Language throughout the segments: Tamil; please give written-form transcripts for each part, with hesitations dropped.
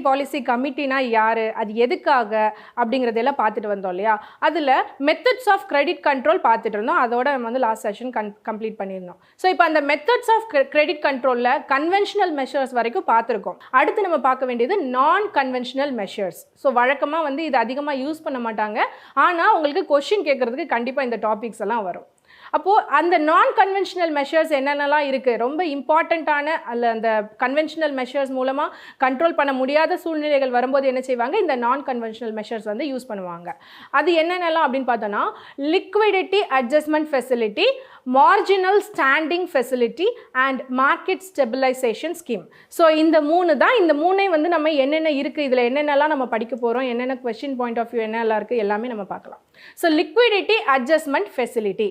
பாலிசி கமிட்டினா யாரு, அது எதுக்காக அப்படிங்கறதெல்லாம் பார்த்துட்டு வந்தோம் இல்லையா. அதுல மெத்தட்ஸ் ஆஃப் கிரெடிட் கண்ட்ரோல் பார்த்துட்டு இருந்தோம். அதோட நம்ம வந்து லாஸ்ட் செஷன் கம்ப்ளீட் பண்ணியிருந்தோம். ஸோ இப்போ அந்த மெத்தட்ஸ் ஆஃப் கிரெடிட் கண்ட்ரோல்ல கன்வென்ஷனல் மெஷர்ஸ் வரைக்கும் பார்த்துருக்கோம். அடுத்து நம்ம பார்க்க வேண்டியது நான் கன்வென்ஷனல் மெஷர்ஸ். ஸோ வழக்கமாக வந்து இது அதிகமாக யூஸ் பண்ண மாட்டாங்க, ஆனால் உங்களுக்கு கொஸ்டின் கேட்கறதுக்கு கண்டிப்பாக இந்த டாபிக்ஸ் எல்லாம் வரும். அப்போது அந்த நான் கன்வென்ஷனல் மெஷர்ஸ் என்னென்னலாம் இருக்குது, ரொம்ப இம்பார்ட்டண்ட்டான அந்த கன்வென்ஷனல் மெஷர்ஸ் மூலமாக கண்ட்ரோல் பண்ண முடியாத சூழ்நிலைகள் வரும்போது என்ன செய்வாங்க, இந்த நான் கன்வென்ஷனல் மெஷர்ஸ் வந்து யூஸ் பண்ணுவாங்க. அது என்னென்னலாம் அப்படின்னு பார்த்தோன்னா, liquidity adjustment facility, marginal standing facility and market stabilisation scheme. So இந்த மூணு தான். இந்த மூணை வந்து நம்ம என்னென்ன இருக்குது, இதில் என்னென்னலாம் நம்ம படிக்க போகிறோம், என்னென்ன கொஸ்டின் பாயிண்ட் ஆஃப் வியூ என்னெல்லாம் இருக்குது எல்லாமே நம்ம பார்க்கலாம். ஸோ லிக்விடிட்டி அட்ஜஸ்ட்மெண்ட் ஃபெசிலிட்டி,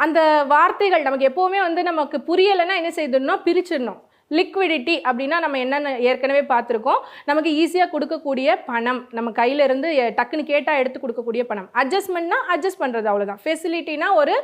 அந்த வார்த்தைகள் நமக்கு எப்போவுமே வந்து நமக்கு புரியலைன்னா என்ன செய்யணும்னா பிரிச்சிடணும். லிக்விடிட்டி அப்படின்னா நம்ம என்னென்ன ஏற்கனவே பார்த்துருக்கோம், நமக்கு ஈஸியாக கொடுக்கக்கூடிய பணம், நம்ம கையிலேருந்து டக்குன்னு கேட்டால் எடுத்து கொடுக்கக்கூடிய பணம். அட்ஜஸ்ட்மெண்ட்னா அட்ஜஸ்ட் பண்ணுறது, அவ்வளோதான். ஃபெசிலிட்டினா ஒரு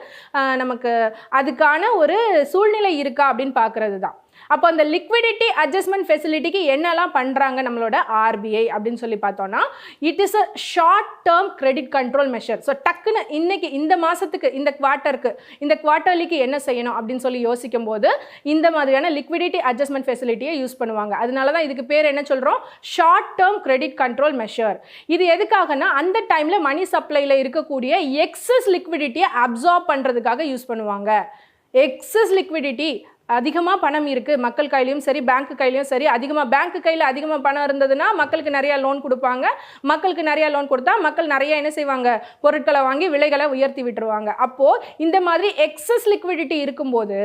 நமக்கு அதுக்கான ஒரு சூழ்நிலை இருக்கா அப்படின்னு பார்க்குறது தான். அப்போ அந்த லிக்விடிட்டி அட்ஜஸ்ட்மெண்ட் ஃபெசிலிட்டிக்கு என்னெல்லாம் பண்ணுறாங்க நம்மளோட ஆர்பிஐ அப்படின்னு சொல்லி பார்த்தோன்னா, it is a short term credit control measure. So டக்குன்னு இன்னைக்கு இந்த மாதத்துக்கு இந்த குவார்ட்டருக்கு இந்த குவார்ட்டர்லிக்கு என்ன செய்யணும் அப்படின்னு சொல்லி யோசிக்கும் போது இந்த மாதிரியான லிக்விடிட்டி அட்ஜஸ்ட்மெண்ட் ஃபெசிலிட்டியை யூஸ் பண்ணுவாங்க. அதனால தான் இதுக்கு பேர் என்ன சொல்கிறோம், short term credit control measure. இது எதுக்காகனா அந்த டைமில் மணி சப்ளையில் இருக்கக்கூடிய எக்ஸஸ் லிக்விடிட்டியை அப்சார்ப் பண்ணுறதுக்காக யூஸ் பண்ணுவாங்க. எக்ஸஸ் லிக்விடிட்டி, அதிகமாக பணம் இருக்குது மக்கள் கையிலையும் சரி பேங்க் கையிலையும் சரி, அதிகமாக பேங்க் கையில் அதிகமாக பணம் இருந்ததுன்னா மக்களுக்கு நிறையா லோன் கொடுப்பாங்க. மக்களுக்கு நிறையா லோன் கொடுத்தா மக்கள் நிறையா என்ன செய்வாங்க, பொருட்களை வாங்கி விலைகளை உயர்த்தி விட்டுருவாங்க. அப்போது இந்த மாதிரி எக்ஸஸ் லிக்விடிட்டி இருக்கும்போது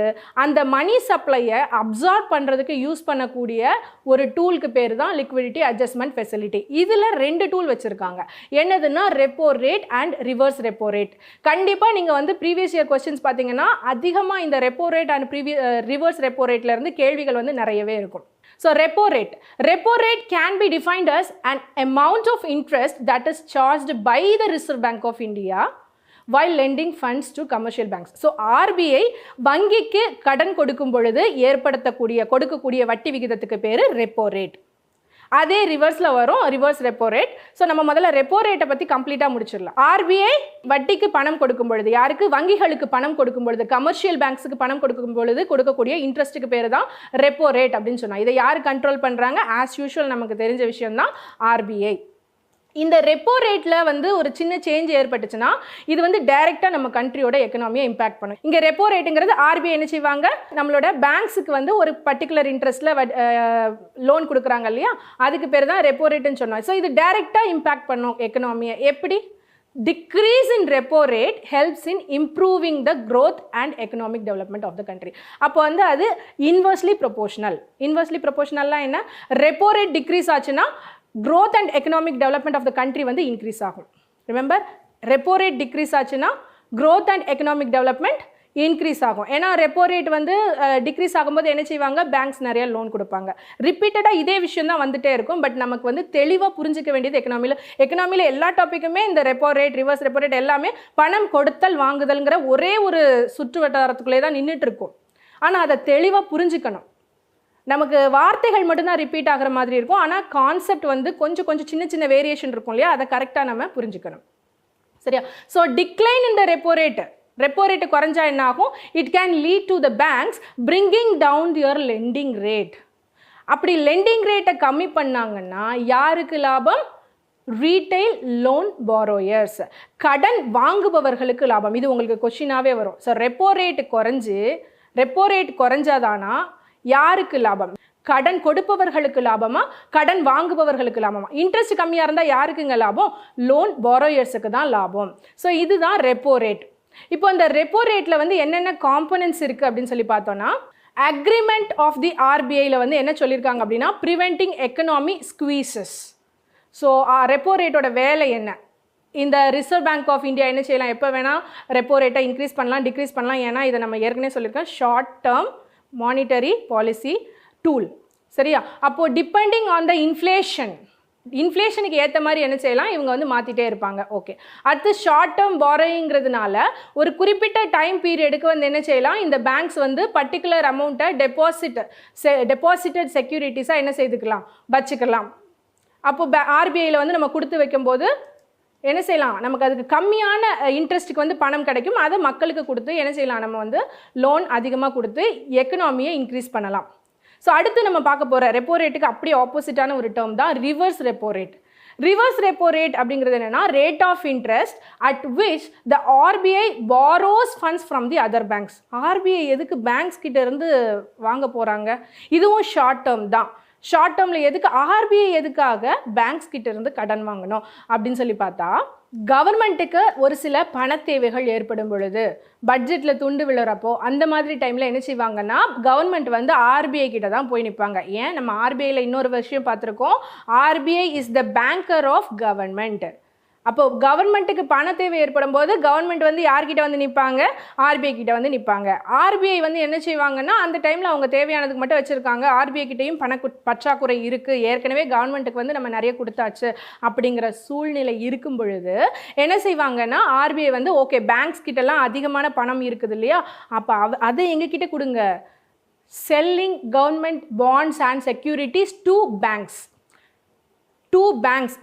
அந்த மணி சப்ளையை அப்சார்ப் பண்ணுறதுக்கு யூஸ் பண்ணக்கூடிய ஒரு டூலுக்கு பேர் தான் லிக்விடிட்டி அட்ஜஸ்ட்மெண்ட் ஃபெசிலிட்டி. இதில் 2 டூல் வச்சுருக்காங்க. என்னதுன்னா repo rate and reverse repo rate. கண்டிப்பாக நீங்கள் வந்து ப்ரீவியஸ் இயர் கொஸ்டின்ஸ் பார்த்தீங்கன்னா அதிகமாக இந்த repo rate and reverse repo ரேட்ல இருந்து கேள்விகள் வந்து நிறையவே இருக்கும். So repo rate can be defined as an amount of interest that is charged by the Reserve Bank of India while lending funds to commercial banks. So RBI வங்கிக்கு கடன் கொடுக்கும் பொழுது கொடுக்கக்கூடிய வட்டி விகிதத்துக்கு பேரு ரெப்போ ரேட். அதே ரிவர்ஸில் வரும், ரிவர்ஸ் ரெப்போ ரேட். ஸோ நம்ம முதல்ல ரெப்போ ரேட்டை பற்றி கம்ப்ளீட்டாக முடிச்சிடலாம். ஆர்பிஐ வட்டிக்கு பணம் கொடுக்கும் பொழுது, யாருக்கு, வங்கிகளுக்கு பணம் கொடுக்கும் பொழுது, கமர்ஷியல் பேங்க்ஸுக்கு பணம் கொடுக்கும் பொழுது கொடுக்கக்கூடிய இன்ட்ரெஸ்ட்டுக்கு பேர் தான் ரெப்போ ரேட் அப்படின்னு சொன்னால், இதை யார் கண்ட்ரோல் பண்ணுறாங்க, ஆஸ் யூஷுவல் நமக்கு தெரிஞ்ச விஷயம் தான் ஆர்பிஐ. இந்த ரெப்போ ரேட்டில் வந்து ஒரு சின்ன சேஞ்ச் ஏற்பட்டுச்சுன்னா இது வந்து டைரெக்டாக நம்ம கண்ட்ரியோட எக்கனாமியை இம்பாக்ட் பண்ணும். இங்கே ரெப்போ ரேட்டுங்கிறது ஆர்பிஐ என்ன செய்வாங்க, நம்மளோட பேங்க்ஸுக்கு வந்து ஒரு பர்டிகுலர் இன்ட்ரெஸ்ட்டில் லோன் கொடுக்குறாங்க இல்லையா, அதுக்கு பேர் தான் ரெப்போ ரேட்டுன்னு சொன்னோம். ஸோ இது டைரெக்டாக இம்பாக்ட் பண்ணும் எக்கனாமியை. எப்படி? Decrease in repo rate helps in improving the growth and economic development of the country. அப்போ வந்து அது inversely proportional. Inversely proportionalனா என்ன, repo rate decrease ஆச்சுன்னா growth and economic development of the country வந்து increase ஆகும். Remember, repo rate decrease ஆச்சுன்னா growth and economic development increase ஆகும். ஏன்னா ரெப்போ ரேட் வந்து டிக்ரீஸ் ஆகும்போது என்ன செய்வாங்க, பேங்க்ஸ் நிறைய லோன் கொடுப்பாங்க. ரிப்பீட்டடாக இதே விஷயம் தான் வந்துட்டே இருக்கும். பட் நமக்கு வந்து தெளிவாக புரிஞ்சிக்க வேண்டியது எக்கனாமியில் எல்லா டாப்பிக்குமே இந்த repo rate, reverse repo rate எல்லாமே பணம் கொடுத்தல் வாங்குதல்ங்கிற ஒரே ஒரு சுற்று வட்டாரத்துக்குள்ளே தான் நின்றுட்டு இருக்கும். ஆனால் அதை தெளிவாக புரிஞ்சுக்கணும். நமக்கு வார்த்தைகள் மட்டும்தான் ரிப்பீட் ஆகிற மாதிரி இருக்கும், ஆனால் கான்செப்ட் வந்து கொஞ்சம் சின்ன சின்ன வேரியேஷன் இருக்கும் இல்லையா, அதை கரெக்டாக நம்ம புரிஞ்சுக்கணும். சரியா? ஸோ டிக்ளைன் இந்த ரெப்போ ரேட்டு குறைஞ்சா என்ன ஆகும், it can lead to the banks bringing down your lending rate. அப்படி லெண்டிங் ரேட்டை கம்மி பண்ணாங்கன்னா யாருக்கு லாபம், ரீட்டைல் லோன் பாரோயர்ஸ், கடன் வாங்குபவர்களுக்கு லாபம். இது உங்களுக்கு கொஸ்டினாவே வரும். ஸோ ரெப்போ ரேட் குறைஞ்சாதானா யாருக்கு லாபம், கடன் கொடுப்பவர்களுக்கு லாபமா, கடன் வாங்குபவர்களுக்கு லாபமா? இன்ட்ரெஸ்ட் கம்மியாக இருந்தால் யாருக்குங்க லாபம், லோன் பாரோயர்ஸுக்கு தான் லாபம். ஸோ இதுதான் ரெப்போ ரேட். இப்போ இந்த ரெப்போ ரேட்டில் வந்து என்னென்ன காம்பனன்ட்ஸ் இருக்குது அப்படின்னு சொல்லி பார்த்தோன்னா, அக்ரிமெண்ட் ஆஃப் தி ஆர்பிஐயில் வந்து என்ன சொல்லியிருக்காங்க அப்படின்னா, ப்ரிவென்டிங் எக்கனாமி ஸ்குவீசஸ். ஸோ ரெப்போ ரேட்டோட வேலை என்ன, இந்த ரிசர்வ் பேங்க் ஆஃப் இந்தியா என்ன செய்யலாம், எப்போ வேணால் ரெப்போ ரேட்டை இன்க்ரீஸ் பண்ணலாம், டிக்ரீஸ் பண்ணலாம். ஏன்னா இதை நம்ம ஏற்கனவே சொல்லியிருக்கோம், short term monetary policy tool. சரியா? அப்போது டிபெண்டிங் ஆன் த இன்ஃப்ளேஷனுக்கு ஏற்ற மாதிரி என்ன செய்யலாம், இவங்க வந்து மாற்றிட்டே இருப்பாங்க. ஓகே, அடுத்து ஷார்ட் டேர்ம் பாரோயிங்கிறதுனால ஒரு குறிப்பிட்ட டைம் பீரியடுக்கு வந்து என்ன செய்யலாம், இந்த பேங்க்ஸ் வந்து பர்டிகுலர் அமௌண்ட்டை டெபாசிட்டட் செக்யூரிட்டிஸாக என்ன செய்துக்கலாம், வச்சுக்கலாம். அப்போ ஆர்பிஐயில் வந்து நம்ம கொடுத்து வைக்கும்போது என்ன செய்யலாம், நமக்கு அதுக்கு கம்மியான இன்ட்ரெஸ்ட்டுக்கு வந்து பணம் கிடைக்கும். அதை மக்களுக்கு கொடுத்து என்ன செய்யலாம், நம்ம வந்து லோன் அதிகமாக கொடுத்து எக்கனாமியை இன்க்ரீஸ் பண்ணலாம். ஸோ அடுத்து நம்ம பார்க்க போகிற ரெப்போ ரேட்டுக்கு அப்படியே ஆப்போசிட்டான ஒரு டேர்ம் தான் reverse repo rate. Reverse repo rate அப்படிங்கிறது என்னென்னா rate of interest at which the RBI borrows funds from the other banks. RBI எதுக்கு பேங்க்ஸ் கிட்ட இருந்து வாங்க போகிறாங்க? இதுவும் ஷார்ட் டேர்ம் தான். ஷார்ட் டேர்மில் எதுக்கு ஆர்பிஐ எதுக்காக பேங்க்ஸ் கிட்ட இருந்து கடன் வாங்கணும் அப்படின்னு சொல்லி பார்த்தா, கவர்மெண்ட்டுக்கு ஒரு சில பண தேவைகள் ஏற்படும் பொழுது, பட்ஜெட்டில் துண்டு விழுறப்போ அந்த மாதிரி டைமில் என்ன செய்வாங்கன்னா கவர்மெண்ட் வந்து ஆர்பிஐ கிட்ட தான் போய் நிற்பாங்க. ஏன், நம்ம ஆர்பிஐயில் இன்னொரு விஷயம் பார்த்துருக்கோம், RBI is the banker of government. அப்போது கவர்மெண்ட்டுக்கு பண தேவை ஏற்படும் போது கவர்மெண்ட் வந்து யார்கிட்ட வந்து நிற்பாங்க, ஆர்பிஐ கிட்ட வந்து நிற்பாங்க. ஆர்பிஐ வந்து என்ன செய்வாங்கன்னா அந்த டைமில் அவங்க தேவையானதுக்கு மட்டும் வச்சுருக்காங்க, ஆர்பிஐ கிட்டையும் பற்றாக்குறை இருக்குது, ஏற்கனவே கவர்மெண்ட்டுக்கு வந்து நம்ம நிறைய கொடுத்தாச்சு அப்படிங்கிற சூழ்நிலை இருக்கும் பொழுது என்ன செய்வாங்கன்னா ஆர்பிஐ வந்து ஓகே பேங்க்ஸ் கிட்டலாம் அதிகமான பணம் இருக்குது இல்லையா, அப்போ அதை எங்ககிட்ட கொடுங்க, selling government bonds and securities to banks.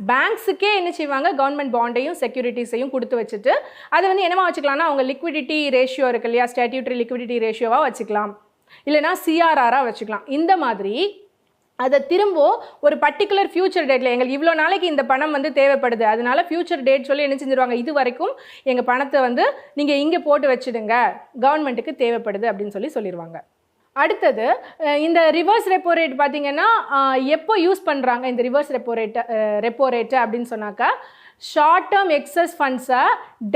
பேங்க்ஸுக்கே என்ன செய்வாங்க, கவர்மெண்ட் பாண்டையும் செக்யூரிட்டிஸையும் கொடுத்து வச்சுட்டு அதை வந்து என்னவா வச்சுக்கலாம்னா அவங்க லிக்விடிட்டி ரேஷியோ இருக்கு இல்லையா, ஸ்டாட்யூட்டரி லிக்விடிட்டி ரேஷியோவாக வச்சுக்கலாம், இல்லைனா சிஆர்ஆராக வச்சுக்கலாம். இந்த மாதிரி அதை திரும்ப ஒரு பர்டிகுலர் ஃபியூச்சர் டேட்டில் எங்களுக்கு இவ்வளோ நாளைக்கு இந்த பணம் வந்து தேவைப்படுது, அதனால ஃபியூச்சர் டேட் சொல்லி என்ன செஞ்சிருவாங்க, இது வரைக்கும் எங்கள் பணத்தை வந்து நீங்கள் இங்கே போட்டு வச்சுடுங்க, கவர்மெண்ட்டுக்கு தேவைப்படுது அப்படின்னு சொல்லிடுவாங்க. அடுத்தது இந்த ரிவர்ஸ் ரெப்போ ரேட் பார்த்திங்கன்னா எப்போ யூஸ் பண்ணுறாங்க இந்த ரிவர்ஸ் ரெப்போ ரேட்டு அப்படின்னு சொன்னாக்கா, ஷார்ட் டேர்ம் எக்ஸஸ் ஃபண்ட்ஸை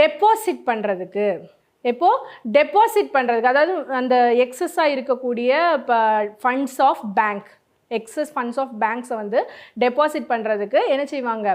டெபாசிட் பண்ணுறதுக்கு. எப்போது டெபாசிட் பண்ணுறதுக்கு, அதாவது அந்த எக்ஸஸாக இருக்கக்கூடிய இப்போ funds of bank, excess funds of பேங்க்ஸை வந்து டெபாசிட் பண்ணுறதுக்கு என்ன செய்வாங்க,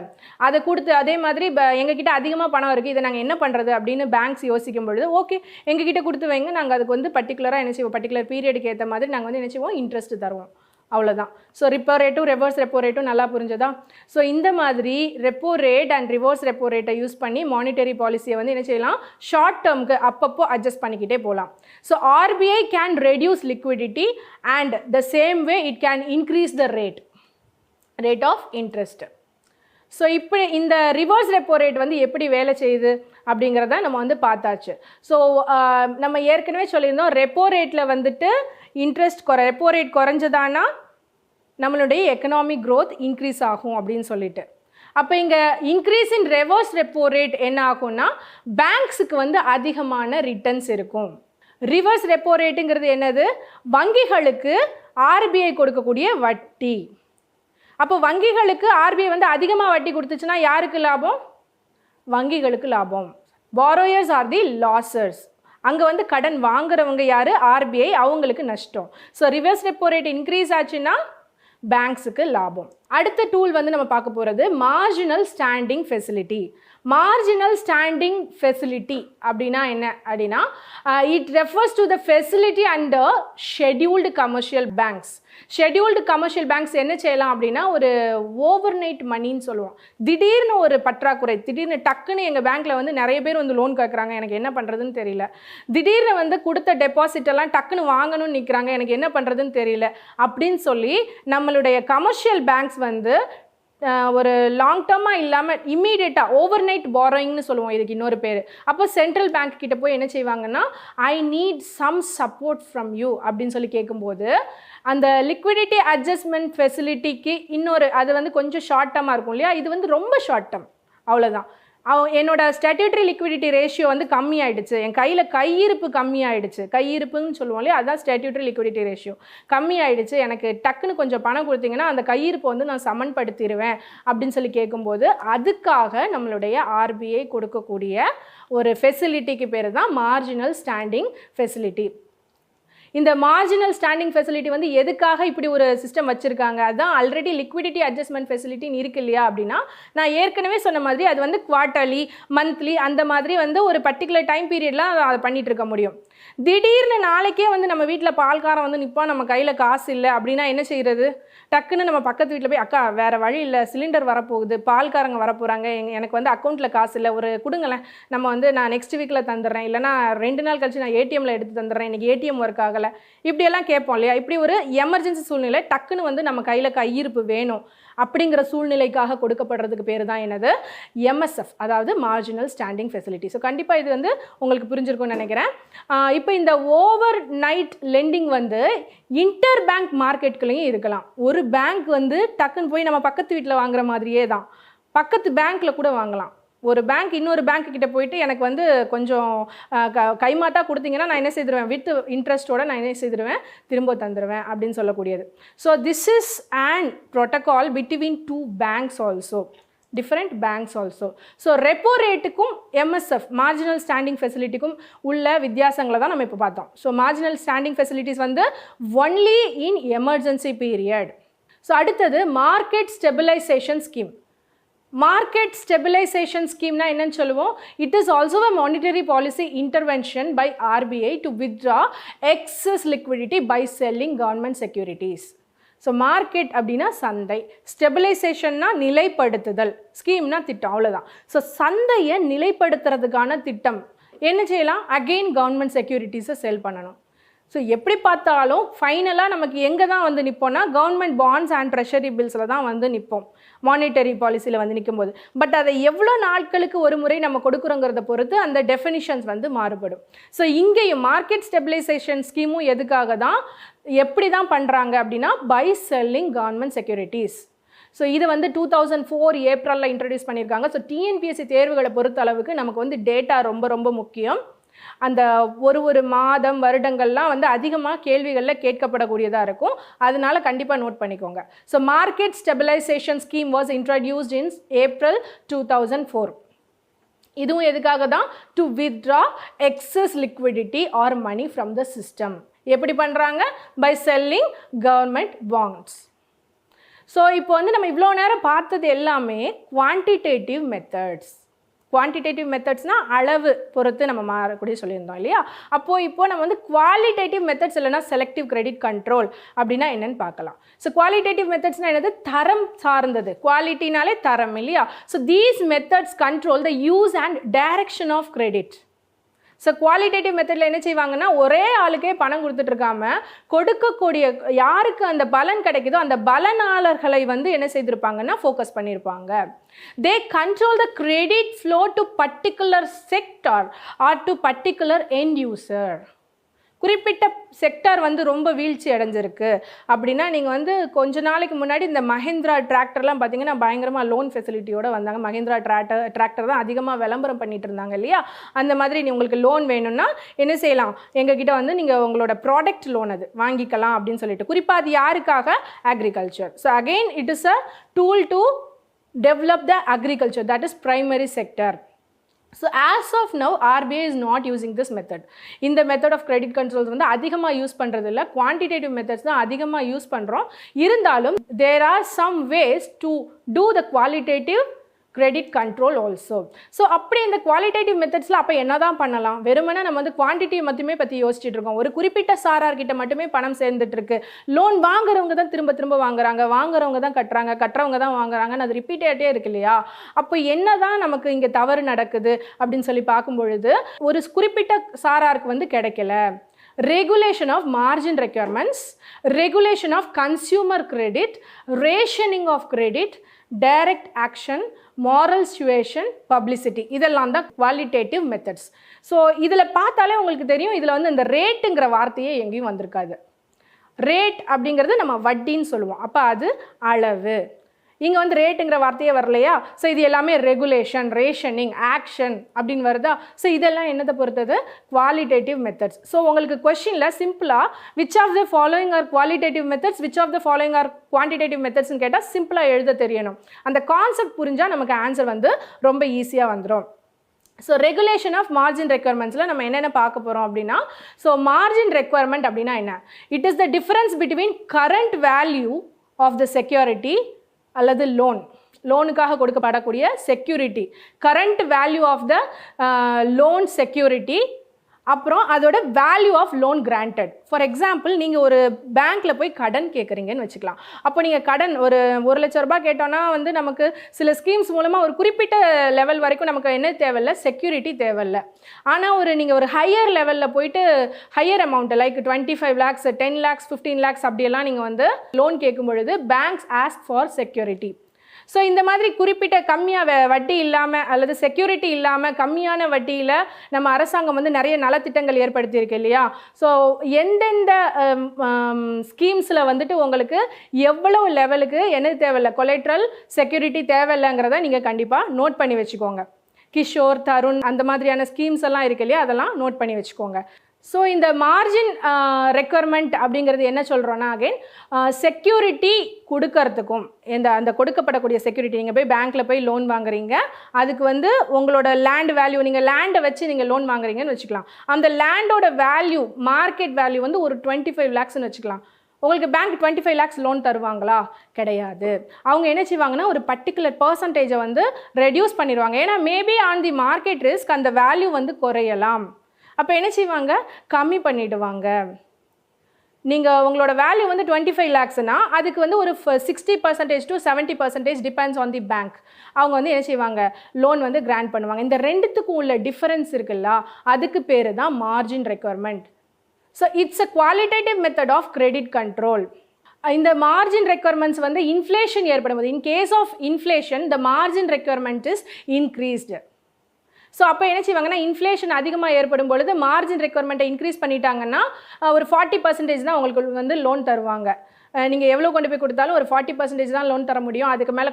அதை கொடுத்து அதே மாதிரி எங்ககிட்ட அதிகமாக பணம் இருக்குது, இதை நாங்கள் என்ன பண்ணுறது அப்படின்னு பேங்க்ஸ் யோசிக்கும் பொழுது ஓகே எங்ககிட்ட கொடுத்து வைங்க, நாங்கள் அதுக்கு வந்து பர்டிகுலராக என்ன செய்வோம், பர்டிகுலர் பீரியடுக்கு ஏற்ற மாதிரி நாங்கள் வந்து என்ன செய்வோம், இன்ட்ரெஸ்ட் தருவோம், அவ்வளோதான். ஸோ ரிப்போ ரேட்டும் ரிவர்ஸ் ரெப்போ ரேட்டும் நல்லா புரிஞ்சதா? ஸோ இந்த மாதிரி repo rate and reverse repo ரேட்டை யூஸ் பண்ணி மானிட்டரி பாலிசியை வந்து என்ன செய்யலாம், ஷார்ட் டேர்முக்கு அப்பப்போ அட்ஜஸ்ட் பண்ணிக்கிட்டே போகலாம். So RBI can reduce liquidity and the same way it can increase the rate of interest. So இப்படி இந்த ரிவர்ஸ் ரெப்போ ரேட் வந்து எப்படி வேலை செய்யுது அப்படிங்கிறத நம்ம வந்து பார்த்தாச்சு. ஸோ நம்ம ஏற்கனவே சொல்லியிருந்தோம் ரெப்போ ரேட்டில் வந்துட்டு ரெப்போ ரேட் குறைஞ்சதானா நம்மளுடைய எக்கனாமிக் க்ரோத் இன்க்ரீஸ் ஆகும் அப்படின்னு சொல்லிட்டு. அப்போ இங்கே increase in reverse repo rate என்ன ஆகும்னா பேங்க்ஸுக்கு வந்து அதிகமான ரிட்டர்ன்ஸ் இருக்கும். ரிவர்ஸ் ரெப்போ ரேட்டுங்கிறது என்னது, வங்கிகளுக்கு ஆர்பிஐ கொடுக்கக்கூடிய வட்டி. அப்போ வங்கிகளுக்கு ஆர்பிஐ வந்து அதிகமாக வட்டி கொடுத்துச்சுன்னா யாருக்கு லாபம், வங்கிகளுக்கு லாபம். borrowers ஆர் தி லாசர்ஸ், அங்கே வந்து கடன் வாங்குறவங்க யார், ஆர்பிஐ, அவங்களுக்கு நஷ்டம். So reverse repo rate increase ஆச்சுன்னா பேங்க்ஸுக்கு லாபம். அடுத்த டூல் வந்து நம்ம பார்க்க போகிறது marginal standing facility. Marginal standing facility அப்படின்னா என்ன அப்படின்னா it refers to the facility under scheduled commercial banks. Scheduled commercial banks என்ன செய்யலாம் அப்படின்னா ஒரு ஓவர் நைட் மணின்னு சொல்லுவோம். திடீர்னு ஒரு பற்றாக்குறை, திடீர்னு டக்குன்னு எங்கள் பேங்க்கில் வந்து நிறைய பேர் வந்து லோன் கேட்குறாங்க, எனக்கு என்ன பண்ணுறதுன்னு தெரியல, திடீர்னு வந்து கொடுத்த டெபாசிட் எல்லாம் டக்குன்னு வாங்கணும்னு நிற்கிறாங்க, எனக்கு என்ன பண்ணுறதுன்னு தெரியல அப்படின்னு சொல்லி நம்மளுடைய கமர்ஷியல் பேங்க்ஸ் வந்து ஒரு லாங் டேர்மாக இல்லாமல் இம்மீடியட்டாக ஓவர் நைட் பாரோயிங்னு சொல்லுவோம் இதுக்கு இன்னொரு பேர். அப்போ சென்ட்ரல் பேங்க் கிட்ட போய் என்ன செய்வாங்கன்னா I need some support from you அப்படின்னு சொல்லி கேட்கும்போது அந்த லிக்விடிட்டி அட்ஜஸ்ட்மெண்ட் ஃபெசிலிட்டிக்கு இன்னொரு அது வந்து கொஞ்சம் ஷார்ட் டேர்மாக இருக்கும் இல்லையா, இது வந்து ரொம்ப ஷார்ட் டேர்ம், அவ்வளோதான். என்னோட ஸ்டாட்யூட்டரி லிக்விடிட்டி ரேஷியோ வந்து கம்மியாயிடுச்சு, என் கையில் கையிருப்பு கம்மியாயிடுச்சு, கையிருப்புன்னு சொல்லுவோம் இல்லையா, அதுதான் ஸ்டாட்யூட்டரி லிக்விடிட்டி ரேஷியோ கம்மியாயிடுச்சு, எனக்கு டக்குன்னு கொஞ்சம் பணம் கொடுத்தீங்கன்னா அந்த கையிருப்பை வந்து நான் சமன்படுத்திடுவேன் அப்படின்னு சொல்லி கேட்கும்போது அதுக்காக நம்மளுடைய ஆர்பிஐ கொடுக்கக்கூடிய ஒரு ஃபெசிலிட்டிக்கு பேர் தான் மார்ஜினல் ஸ்டாண்டிங் ஃபெசிலிட்டி. இந்த மார்ஜினல் ஸ்டாண்டிங் ஃபெசிலிட்டி வந்து எதுக்காக இப்படி ஒரு சிஸ்டம் வச்சுருக்காங்க, அதுதான் ஆல்ரெடி லிக்விடிட்டி அட்ஜஸ்ட்மெண்ட் ஃபெசிலிட்டின்னு இருக்கு இல்லையா அப்படின்னா, நான் ஏற்கனவே சொன்ன மாதிரி அது வந்து குவார்ட்டர்லி மந்த்லி அந்த மாதிரி வந்து ஒரு பர்டிகுலர் டைம் பீரியட்லாம் அதை பண்ணிகிட்டு இருக்க முடியும். திடீர்னு நாளைக்கே வந்து நம்ம வீட்டில் பால்காரன் வந்து நிற்பான், நம்ம கையில் காசு இல்லை அப்படின்னா என்ன செய்கிறது, டக்குன்னு நம்ம பக்கத்து வீட்டில் போய் அக்கா வேறு வழி இல்லை, சிலிண்டர் வரப்போகுது, பால்காரங்க வரப்போகிறாங்க, எனக்கு வந்து அக்கௌண்ட்டில் காசு இல்லை, ஒரு கொடுங்களேன், நம்ம வந்து நான் நெக்ஸ்ட் வீக்கில் தந்துடுறேன், இல்லைனா 2 நாள் கழிச்சு நான் ஏடிஎம்மில் எடுத்து தந்துடுறேன், இன்றைக்கி ஏடிஎம் ஒர்க் ஆகலை, இப்படியெல்லாம் கேட்போம் இல்லையா. இப்படி ஒரு எமர்ஜென்சி சூழ்நிலை டக்குன்னு வந்து நம்ம கையில் கையிருப்பு வேணும் அப்படிங்கிற சூழ்நிலைக்காக கொடுக்கப்படுறதுக்கு பேர் தான் என்னது எம்எஸ்எஃப், அதாவது மார்ஜினல் ஸ்டாண்டிங் ஃபெசிலிட்டி. ஸோ கண்டிப்பாக இது வந்து உங்களுக்கு புரிஞ்சிருக்கும்னு நினைக்கிறேன். இப்போ இந்த ஓவர் நைட் லெண்டிங் வந்து இன்டர் பேங்க் மார்க்கெட்குள்ளேயும் இருக்கலாம். ஒரு பேங்க் வந்து டக்குன்னு போய் நம்ம பக்கத்து வீட்டில் வாங்குற மாதிரியே தான் பக்கத்து பேங்க்கில் கூட வாங்கலாம். ஒரு பேங்க் இன்னொரு பேங்க் கிட்ட போயிட்டு எனக்கு வந்து கொஞ்சம் கைமாத்தா கொடுத்தீங்கன்னா நான் என்ன செய்திருவேன், வித் இன்ட்ரெஸ்ட்டோட நான் என்ன செய்திருவேன், திரும்ப தந்துடுவேன் அப்படின்னு சொல்லக்கூடியது. So this is and protocol between two banks also, different banks also. So repo ரேட்டுக்கும் எம்எஸ்எஃப் மார்ஜினல் ஸ்டாண்டிங் ஃபெசிலிட்டிக்கும் உள்ள வித்தியாசங்களை தான் நம்ம இப்போ பார்த்தோம். ஸோ மார்ஜினல் ஸ்டாண்டிங் ஃபெசிலிட்டிஸ் வந்து only in emergency period. So அடுத்தது market stabilisation scheme. Market stabilisation ஸ்கீம்னா என்னன்னு சொல்லுவோம், it is also a monetary policy intervention by RBI to withdraw excess liquidity by selling government securities. So market அப்படின்னா சந்தை, ஸ்டெபிலைசேஷன்னா நிலைப்படுத்துதல், ஸ்கீம்னா திட்டம், அவ்வளோதான். ஸோ சந்தையை நிலைப்படுத்துறதுக்கான திட்டம் என்ன செய்யலாம், அகெயின் கவர்மெண்ட் செக்யூரிட்டிஸை செல் பண்ணணும். ஸோ எப்படி பார்த்தாலும் ஃபைனலாக நமக்கு எங்கே தான் வந்து நிற்போம்னா கவர்மெண்ட் பாண்ட்ஸ் அண்ட் ட்ரெஷரி பில்ஸில் தான் வந்து நிற்போம், மானிட்டரி பாலிசியில் வந்து நிற்கும் போது. பட் அதை எவ்வளோ நாட்களுக்கு ஒரு முறை நம்ம கொடுக்குறோங்கிறத பொறுத்து அந்த டெஃபினிஷன்ஸ் வந்து மாறுபடும். ஸோ இங்கேயும் மார்க்கெட் ஸ்டெபிலைசேஷன் ஸ்கீமும் எதுக்காக தான், எப்படி தான் பண்ணுறாங்க அப்படின்னா by selling government securities. So இது வந்து 2004 ஏப்ரலில் இன்ட்ரடியூஸ் பண்ணியிருக்காங்க. ஸோ டிஎன்பிஎஸ்சி தேர்வுகளை பொறுத்த அளவுக்கு நமக்கு வந்து டேட்டா ரொம்ப ரொம்ப முக்கியம். அந்த ஒரு மாதம் வருடங்கள்லாம் வந்து அதிகமாக கேள்விகளில் கேட்கப்படக்கூடியதாக இருக்கும், அதனால கண்டிப்பாக நோட் பண்ணிக்கோங்க. So market stabilisation scheme was introduced in April 2004. இதுவும் எதுக்காக தான், to withdraw excess liquidity or money from the system. எப்படி பண்ணுறாங்க, by selling government bonds. So இப்போ வந்து நம்ம இவ்வளோ நேரம் பார்த்தது எல்லாமே குவான்டிடேட்டிவ் மெத்தட்ஸ். குவான்டிடேட்டிவ் மெத்தட்ஸ்னால் அளவு பொறுத்து நம்ம மாறக்கூடிய சொல்லியிருந்தோம் இல்லையா. அப்போது இப்போ நம்ம வந்து குவாலிட்டேட்டிவ் மெத்தட்ஸ் இல்லைனா செலக்டிவ் கிரெடிட் கண்ட்ரோல் அப்படின்னா என்னென்னு பார்க்கலாம். ஸோ குவாலிட்டேட்டிவ் மெத்தட்ஸ்னால் என்னது, தரம் சார்ந்தது, குவாலிட்டினாலே தரம் இல்லையா. So these methods control the use and direction of credit. So qualitative மெத்தடில் என்ன செய்வாங்கன்னா ஒரே ஆளுக்கே பணம் கொடுத்துட்ருக்காம கொடுக்கக்கூடிய யாருக்கு அந்த பலன் கிடைக்குதோ அந்த பலனாளர்களை வந்து என்ன செய்திருப்பாங்கன்னா ஃபோக்கஸ் பண்ணியிருப்பாங்க. They control the credit flow to particular sector or to particular end user. குறிப்பிட்ட செக்டார் வந்து ரொம்ப வீழ்ச்சி அடைஞ்சிருக்கு அப்படின்னா நீங்கள் வந்து கொஞ்ச நாளைக்கு முன்னாடி இந்த மஹிந்திரா டிராக்டர்லாம் பார்த்தீங்கன்னா பயங்கரமாக லோன் ஃபெசிலிட்டியோடு வந்தாங்க. மஹிந்திரா டிராக்டர் தான் அதிகமாக விளம்பரம் பண்ணிட்டு இருந்தாங்க இல்லையா. அந்த மாதிரி நீ உங்களுக்கு லோன் வேணும்னா என்ன செய்யலாம், எங்ககிட்ட வந்து நீங்கள் உங்களோட ப்ராடக்ட் லோன் அது வாங்கிக்கலாம் அப்படின்னு சொல்லிட்டு. குறிப்பாக அது யாருக்காக, agriculture. So again it is a tool to develop the agriculture, that is primary sector. So as of now RBI is not using this method. இந்த மெத்தட் ஆஃப் கிரெடிட் கண்ட்ரோல்ஸ் வந்து அதிகமாக யூஸ் பண்ணுறது இல்லை, குவான்டிடேட்டிவ் மெத்தட்ஸ் தான் அதிகமாக யூஸ் பண்ணுறோம். இருந்தாலும் there are some ways to do the qualitative credit control also. So அப்படி இந்த குவாலிட்டேட்டிவ் மெத்தட்ஸில் அப்போ என்ன தான் பண்ணலாம், வெறுமனே நம்ம வந்து குவான்டிட்டி மட்டுமே பற்றி யோசிச்சுட்டு இருக்கோம். ஒரு குறிப்பிட்ட சாரார்கிட்ட மட்டுமே பணம் சேர்ந்துட்டுருக்கு, லோன் வாங்குறவங்க தான் திரும்ப திரும்ப வாங்குறாங்க, வாங்குறவங்க தான் கட்டுறாங்க, கட்டுறவங்க தான் வாங்குறாங்கன்னு அது ரிப்பீட்டே இருக்கு இல்லையா. அப்போ என்ன தான் நமக்கு இங்கே தவறு நடக்குது அப்படின்னு சொல்லி பார்க்கும்பொழுது ஒரு குறிப்பிட்ட சாராருக்கு வந்து கிடைக்கல. Regulation of margin requirements, regulation of consumer credit, rationing of credit, direct action, moral suasion, publicity, இதெல்லாம் தான் குவாலிட்டேட்டிவ் மெத்தட்ஸ். ஸோ இதில் பார்த்தாலே உங்களுக்கு தெரியும், இதில் வந்து இந்த ரேட்டுங்கிற வார்த்தையே எங்கேயும் வந்திருக்காது. ரேட் அப்படிங்கிறது நம்ம வட்டின்னு சொல்லுவோம், அப்போ அது அளவு. இங்கே வந்து ரேட்டுங்கிற வார்த்தையே வரலையா. ஸோ இது எல்லாமே ரெகுலேஷன், ரேஷனிங், ஆக்ஷன் அப்படின்னு வருதா. ஸோ இதெல்லாம் என்னத்தை பொறுத்தது, குவாலிட்டேட்டிவ் மெத்தட்ஸ். ஸோ உங்களுக்கு கொஸ்டினில் சிம்பிளாக which of the following are qualitative methods, which of the following are quantitative மெத்தட்ஸ்ன்னு கேட்டால் சிம்பிளாக எழுத தெரியணும். அந்த கான்செப்ட் புரிஞ்சால் நமக்கு ஆன்சர் வந்து ரொம்ப ஈஸியாக வந்துடும். ஸோ ரெகுலேஷன் ஆஃப் மார்ஜின் ரெக்யர்மெண்ட்ஸில் நம்ம என்னென்ன பார்க்க போகிறோம் அப்படின்னா, ஸோ மார்ஜின் ரெக்யர்மெண்ட் அப்படின்னா என்ன, it is the difference between current value of the security அல்லது லோனுக்காக கொடுக்கப்படக்கூடிய security, current value of the loan security அப்புறம் அதோட value of loan granted. For example நீங்கள் ஒரு பேங்க்கில் போய் கடன் கேட்குறீங்கன்னு வச்சுக்கலாம். அப்போ நீங்கள் கடன் ஒரு 1,00,000 ரூபாய் கேட்டோன்னா வந்து நமக்கு சில ஸ்கீம்ஸ் மூலமாக ஒரு குறிப்பிட்ட லெவல் வரைக்கும் நமக்கு என்ன தேவையில்லை, செக்யூரிட்டி தேவையில்லை. ஆனால் நீங்கள் ஒரு ஹையர் லெவலில் போயிட்டு higher amount like 25 lakhs 10 lakhs 15 lakhs அப்படியெல்லாம் நீங்கள் வந்து லோன் கேட்கும் பொழுது banks ask for security. So இந்த மாதிரி குறிப்பிட்ட கம்மியாக வட்டி இல்லாமல் அல்லது செக்யூரிட்டி இல்லாமல் கம்மியான வட்டியில் நம்ம அரசாங்கம் வந்து நிறைய நலத்திட்டங்கள் ஏற்படுத்தியிருக்கு இல்லையா. ஸோ எந்தெந்த ஸ்கீம்ஸில் வந்துட்டு உங்களுக்கு எவ்வளோ லெவலுக்கு என்ன தேவையில்லை, கொலேட்ரல் செக்யூரிட்டி தேவையில்லைங்கிறத நீங்கள் கண்டிப்பாக நோட் பண்ணி வச்சுக்கோங்க. கிஷோர், தருண் அந்த மாதிரியான ஸ்கீம்ஸ் எல்லாம் இருக்கு இல்லையா, அதெல்லாம் நோட் பண்ணி வச்சுக்கோங்க. ஸோ இந்த மார்ஜின் ரெக்குவயர்மெண்ட் அப்படிங்கிறது என்ன சொல்கிறோன்னா, அகைன் செக்யூரிட்டி கொடுக்கறதுக்கும் அந்த கொடுக்கப்படக்கூடிய செக்யூரிட்டி, நீங்கள் போய் பேங்க்கில் போய் லோன் வாங்குறீங்க, அதுக்கு வந்து உங்களோட லேண்ட் வேல்யூ, நீங்கள் லேண்டை வச்சு நீங்கள் லோன் வாங்குறீங்கன்னு வச்சுக்கலாம். அந்த லேண்டோட வேல்யூ, மார்க்கெட் வேல்யூ வந்து ஒரு 25 lakhsன்னு வச்சுக்கலாம். உங்களுக்கு பேங்க் 25 lakhs லோன் தருவாங்களா? கிடையாது. அவங்க என்ன செய்வாங்கன்னா ஒரு பர்டிகுலர் பர்சன்டேஜை வந்து ரெடியூஸ் பண்ணிடுவாங்க. ஏன்னா maybe on the market risk அந்த வேல்யூ வந்து குறையலாம். அப்போ என்ன செய்வாங்க, கம்மி பண்ணிவிடுவாங்க. நீங்கள் உங்களோட வேல்யூ வந்து 25 lakhsனா அதுக்கு வந்து ஒரு 60% to 70% depends on the bank. அவங்க வந்து என்ன செய்வாங்க, லோன் வந்து கிராண்ட் பண்ணுவாங்க. இந்த ரெண்டுத்துக்கும் உள்ள டிஃபரன்ஸ் இருக்குல்ல, அதுக்கு பேர் தான் margin requirement. So it's a qualitative method of credit control. இந்த மார்ஜின் ரெக்குவயர்மெண்ட்ஸ் வந்து இன்ஃப்ளேஷன் ஏற்படும் போது, in case of inflation the margin requirement is increased. So அப்போ என்ன செய்வாங்கன்னா, இன்ஃப்ளேஷன் அதிகமாக ஏற்படும் பொழுது மார்ஜின் ரெக்குவயர்மெண்ட்டை இன்க்ரீஸ் பண்ணிட்டாங்கன்னா ஒரு 40% தான் உங்களுக்கு வந்து லோன் தருவாங்க. நீங்கள் எவ்வளோ கொண்டு போய் கொடுத்தாலும் ஒரு 40% தான் லோன் தர முடியும், அதுக்கு மேலே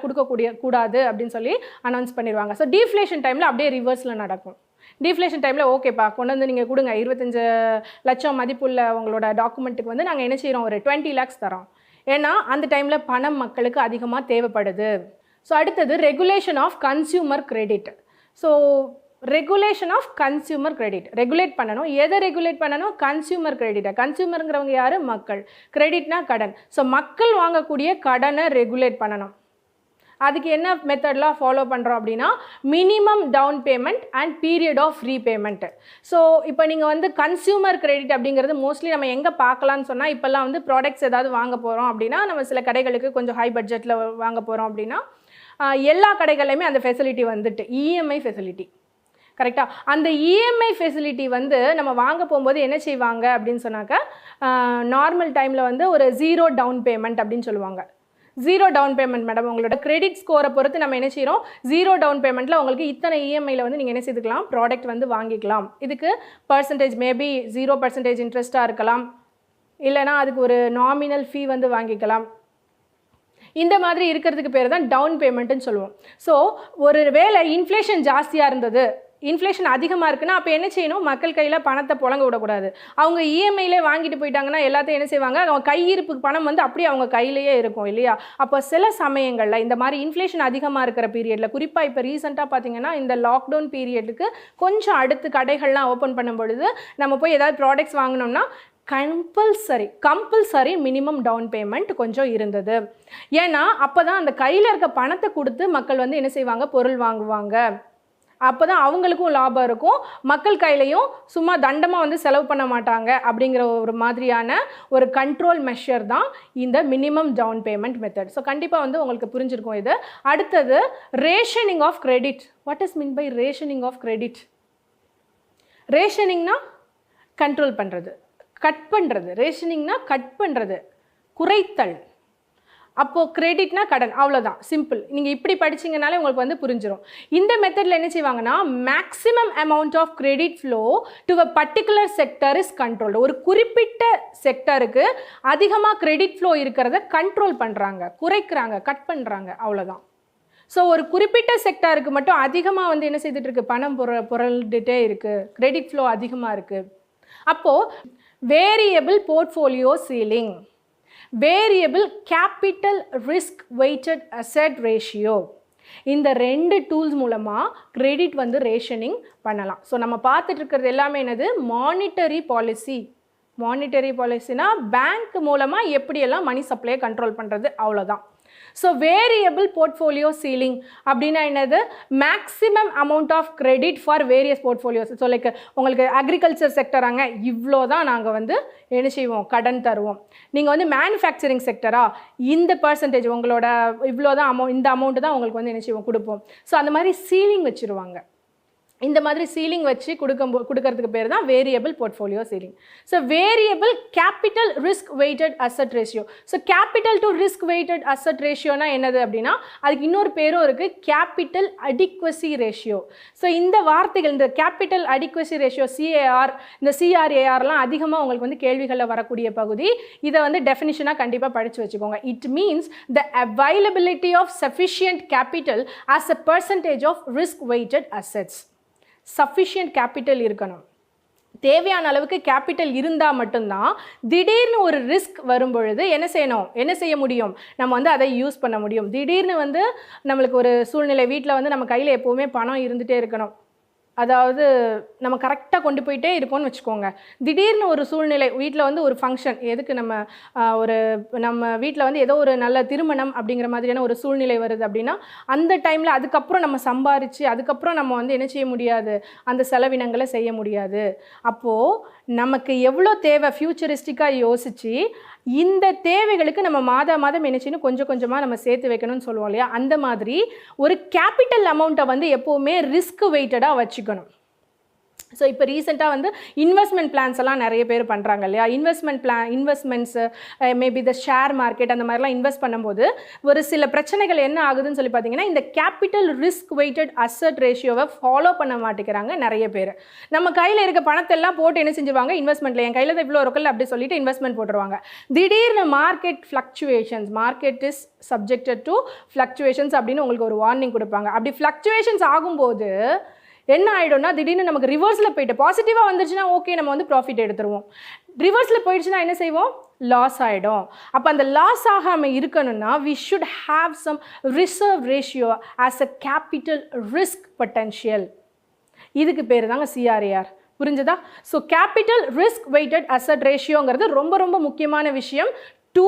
கூடாது அப்படின்னு சொல்லி அனௌன்ஸ் பண்ணிடுவாங்க. ஸோ டீஃப்ளேஷன் டைமில் அப்படியே ரிவர்ஸில் நடக்கும். டீஃப்ளேஷன் டைமில் ஓகேப்பா கொண்டு வந்து நீங்கள் கொடுங்க, 25 லட்சம் மதிப்புள்ள உங்களோட டாக்குமெண்ட்டுக்கு வந்து நாங்கள் என்ன செய்கிறோம், ஒரு 20 lakhs தரோம். ஏன்னா அந்த டைமில் பணம் மக்களுக்கு அதிகமாக தேவைப்படுது. ஸோ அடுத்தது regulation of consumer credit. So regulation of consumer credit, regulate பண்ணணும். எதை ரெகுலேட் பண்ணணும், கன்சியூமர் கிரெடிட்டை. கன்சியூமருங்கிறவங்க யார், மக்கள். கிரெடிட்னா கடன். ஸோ மக்கள் வாங்கக்கூடிய கடனை ரெகுலேட் பண்ணணும். அதுக்கு என்ன மெத்தட்லாம் ஃபாலோ பண்ணுறோம் அப்படின்னா, minimum down payment and period of repayment. So இப்போ நீங்கள் வந்து கன்சியூமர் கிரெடிட் அப்படிங்கிறது மோஸ்ட்லி நம்ம எங்கே பார்க்கலான்னு சொன்னால், இப்போல்லாம் வந்து ப்ராடக்ட்ஸ் ஏதாவது வாங்க போகிறோம் அப்படின்னா, நம்ம சில கடைகளுக்கு கொஞ்சம் ஹை பட்ஜெட்டில் வாங்க போகிறோம் அப்படின்னா எல்லா கடைகள்லையுமே அந்த ஃபெசிலிட்டி வந்துட்டு இஎம்ஐ ஃபெசிலிட்டி. கரெக்டாக அந்த இஎம்ஐ ஃபெசிலிட்டி வந்து நம்ம வாங்க போகும்போது என்ன செய்வாங்க அப்படின்னு சொன்னாக்கா, நார்மல் டைமில் வந்து ஒரு 0 டவுன் பேமெண்ட் அப்படின்னு சொல்லுவாங்க. 0 டவுன் பேமெண்ட் மேடம், உங்களோட கிரெடிட் ஸ்கோரை பொறுத்து நம்ம என்ன செய்கிறோம், 0 டவுன் பேமெண்ட்டில் உங்களுக்கு இத்தனை இஎம்ஐயில் வந்து நீங்கள் என்ன செய்துக்கலாம், ப்ராடக்ட் வந்து வாங்கிக்கலாம். இதுக்கு பர்சன்டேஜ் மேபி 0% இன்ட்ரெஸ்ட்டாக இருக்கலாம், இல்லைனா அதுக்கு ஒரு நாமினல் ஃபீ வந்து வாங்கிக்கலாம். இந்த மாதிரி இருக்கிறதுக்கு பேர் தான் டவுன் பேமெண்ட்டுன்னு சொல்லுவோம். ஸோ ஒரு வேளை இன்ஃப்ளேஷன் ஜாஸ்தியாக இருந்தது, இன்ஃப்ளேஷன் அதிகமாக இருக்குன்னா அப்போ என்ன செய்யணும், மக்கள் கையில் பணத்தை புழங்க விடக்கூடாது. அவங்க இஎம்ஐலே வாங்கிட்டு போயிட்டாங்கன்னா எல்லாத்தையும் என்ன செய்வாங்க, அவங்க கையிருப்பு பணம் வந்து அப்படியே அவங்க கையிலேயே இருக்கும் இல்லையா. அப்போ சில சமயங்களில் இந்த மாதிரி இன்ஃப்ளேஷன் அதிகமாக இருக்கிற பீரியடில், குறிப்பாக இப்போ ரீசெண்டாக பார்த்தீங்கன்னா இந்த லாக்டவுன் பீரியடுக்கு கொஞ்சம் அடுத்து கடைகள்லாம் ஓப்பன் பண்ணும் பொழுது நம்ம போய் ஏதாவது ப்ராடக்ட்ஸ் வாங்கினோம்னா கம்பல்சரி மினிமம் டவுன் பேமெண்ட் கொஞ்சம் இருந்தது. ஏன்னா அப்போ தான் அந்த கையில் இருக்க பணத்தை கொடுத்து மக்கள் வந்து என்ன செய்வாங்க, பொருள் வாங்குவாங்க. அப்போ தான் அவங்களுக்கும் லாபம் இருக்கும், மக்கள் கையிலையும் சும்மா தண்டமாக வந்து செலவு பண்ண மாட்டாங்க. அப்படிங்கிற ஒரு மாதிரியான ஒரு கண்ட்ரோல் மெஷர் தான் இந்த minimum down payment method. So கண்டிப்பாக வந்து உங்களுக்கு புரிஞ்சிருக்கும் இது. அடுத்தது rationing of credit. What is mean by rationing of credit? ரேஷனிங்னா கண்ட்ரோல் பண்ணுறது, கட் பண்ணுறது. ரேஷனிங்னா கட் பண்ணுறது, குறைத்தல். அப்போது கிரெடிட்னா கடன், அவ்வளோதான், சிம்பிள். நீங்கள் இப்படி படிச்சிங்கனாலே உங்களுக்கு வந்து புரிஞ்சிடும். இந்த மெத்தடில் என்ன செய்வாங்கன்னா, maximum amount of credit flow to a particular sector is controlled. ஒரு குறிப்பிட்ட செக்டருக்கு அதிகமாக கிரெடிட் ஃப்ளோ இருக்கிறத கண்ட்ரோல் பண்ணுறாங்க, குறைக்கிறாங்க, கட் பண்ணுறாங்க, அவ்வளோதான். ஸோ ஒரு குறிப்பிட்ட செக்டருக்கு மட்டும் அதிகமாக வந்து என்ன செய்துட்டு இருக்கு, பணம் புரண்டுட்டே இருக்குது, கிரெடிட் ஃப்ளோ அதிகமாக இருக்குது. அப்போது variable portfolio ceiling, variable capital risk weighted asset ratio, இந்த 2 டூல்ஸ் மூலமாக கிரெடிட் வந்து ரேஷனிங் பண்ணலாம். ஸோ நம்ம பார்த்துட்டு இருக்கிறது எல்லாமே என்னது, மானிட்டரி பாலிசி. மானிட்டரி பாலிசினா பேங்க் மூலமாக எப்படியெல்லாம் மணி சப்ளையை கண்ட்ரோல் பண்ணுறது, அவ்வளோதான். ஸோ வேரியபிள் போர்ட்ஃபோலியோ சீலிங் அப்படின்னா என்னது, maximum amount of credit for various portfolios. So like உங்களுக்கு அக்ரிகல்ச்சர் செக்டராங்க, இவ்வளோ தான் நாங்கள் வந்து என்ன செய்வோம், கடன் தருவோம். நீங்கள் வந்து மேனுஃபேக்சரிங் செக்டரா, இந்த பர்சன்டேஜ் உங்களோட இவ்வளோ தான் இந்த அமௌண்ட் தான் உங்களுக்கு வந்து என்ன செய்வோம், கொடுப்போம். ஸோ அந்த மாதிரி சீலிங் வச்சுருவாங்க. இந்த மாதிரி சீலிங் வச்சு கொடுக்கறதுக்கு பேர் தான் variable portfolio ceiling. So variable capital risk weighted asset ratio. So capital to risk weighted asset ரேஷியோனா என்னது அப்படின்னா, அதுக்கு இன்னொரு பேரும் இருக்குது, கேபிட்டல் அடிக்வசி ரேஷியோ. ஸோ இந்த வார்த்தைகள், இந்த கேபிட்டல் அடிக்வசி ரேஷியோ, சிஏஆர், இந்த சிஆர்ஏஆர்லாம் அதிகமாக உங்களுக்கு வந்து கேள்விகளில் வரக்கூடிய பகுதி. இதை வந்து டெஃபினிஷனாக கண்டிப்பாக படித்து வச்சுக்கோங்க. It means the availability of sufficient capital as a percentage of risk weighted assets. Sufficient capital இருக்கணும், தேவையான அளவுக்கு கேபிட்டல் இருந்தால் மட்டும்தான் திடீர்னு ஒரு ரிஸ்க் வரும் பொழுது என்ன செய்யணும், என்ன செய்ய முடியும், நம்ம வந்து அதை யூஸ் பண்ண முடியும். திடீர்னு வந்து நம்மளுக்கு ஒரு சூழ்நிலை, வீட்டில் வந்து நம்ம கையில் எப்போவுமே பணம் இருந்துகிட்டே இருக்கணும், அதாவது நம்ம கரெக்டாக கொண்டு போயிட்டே இருக்கோம்னு வச்சுக்கோங்க. திடீர்னு ஒரு சூழ்நிலை, வீட்டில் வந்து ஒரு ஃபங்க்ஷன், எதுக்கு நம்ம வீட்டில் வந்து ஏதோ ஒரு நல்ல திருமணம் அப்படிங்கிற மாதிரியான ஒரு சூழ்நிலை வருது அப்படின்னா, அந்த டைமில் அதுக்கப்புறம் நம்ம சம்பாரித்து அதுக்கப்புறம் நம்ம வந்து என்ன செய்ய முடியாது, அந்த செலவினங்களை செய்ய முடியாது. அப்போது நமக்கு எவ்வளோ தேவை ஃப்யூச்சரிஸ்டிக்காக யோசித்து இந்த தேவைகளுக்கு நம்ம மாதம் என்ன செய்யணும், கொஞ்சம் கொஞ்சமாக நம்ம சேர்த்து வைக்கணும்னு சொல்லுவோம் இல்லையா, அந்த மாதிரி ஒரு கேபிட்டல் அமௌண்ட்டை வந்து எப்போவுமே ரிஸ்க் வெயிட்டடாக வச்சுக்கணும். ஸோ இப்போ ரீசெண்டாக வந்து இன்வெஸ்ட்மெண்ட் பிளான்ஸ் எல்லாம் நிறைய பேர் பண்ணுறாங்க இல்லையா, investments maybe the share market அந்த மாதிரிலாம் இன்வெஸ்ட் பண்ணும்போது ஒரு சில பிரச்சனைகள் என்ன ஆகுதுன்னு சொல்லி பார்த்தீங்கன்னா, இந்த கேபிட்டல் ரிஸ்க் வெயிட்டட் அசட் ரேஷியோவை ஃபாலோ பண்ண மாட்டேங்கிறாங்க நிறைய பேர். நம்ம கையில் இருக்க பணத்தெல்லாம் போட்டு என்ன செஞ்சுருவாங்க, இன்வெஸ்ட்மெண்ட்டில் என் கையில் தான் இவ்வளோ இருக்குல்ல அப்படி சொல்லிட்டு இன்வெஸ்ட்மெண்ட் போட்டுருவாங்க. திடீர்னு market fluctuations, market is subjected to fluctuations அப்படின்னு உங்களுக்கு ஒரு வார்னிங் கொடுப்பாங்க. அப்படி ஃப்ளக்சுவேஷன்ஸ் ஆகும்போது என்ன ஆகிடும்னா, திடீர்னு நமக்கு ரிவர்ஸில் போய்ட்டு பாசிட்டிவாக வந்துருச்சுன்னா ஓகே, நம்ம வந்து ப்ராஃபிட் எடுத்துருவோம். ரிவர்ஸில் போயிடுச்சுன்னா என்ன செய்வோம், லாஸ் ஆகிடும். அப்போ அந்த லாஸ் ஆகாமல் இருக்கணும்னா we should have some reserve ratio as a capital risk potential. இதுக்கு பேர் தாங்க சிஆர்ஏஆர். புரிஞ்சுதா? So capital risk weighted asset ரேஷியோங்கிறது ரொம்ப ரொம்ப முக்கியமான விஷயம் to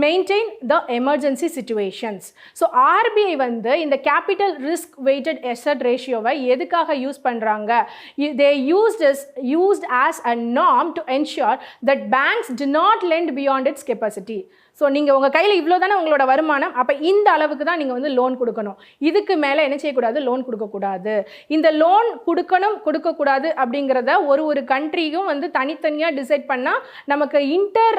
maintain the emergency situations. So RBI வந்து இந்த capital risk weighted asset ratio வை எதுக்காக யூஸ் பண்றாங்க, they used as a norm to ensure that banks do not lend beyond its capacity. So நீங்கள் உங்கள் கையில் இவ்வளோ தானே உங்களோட வருமானம், அப்போ இந்த அளவுக்கு தான் நீங்கள் வந்து லோன் கொடுக்கணும், இதுக்கு மேலே என்ன செய்யக்கூடாது, லோன் கொடுக்கக்கூடாது. இந்த லோன் கொடுக்கக்கூடாது அப்படிங்கிறத ஒரு கண்ட்ரியும் வந்து தனித்தனியாக டிசைட் பண்ணால் நமக்கு இன்டர்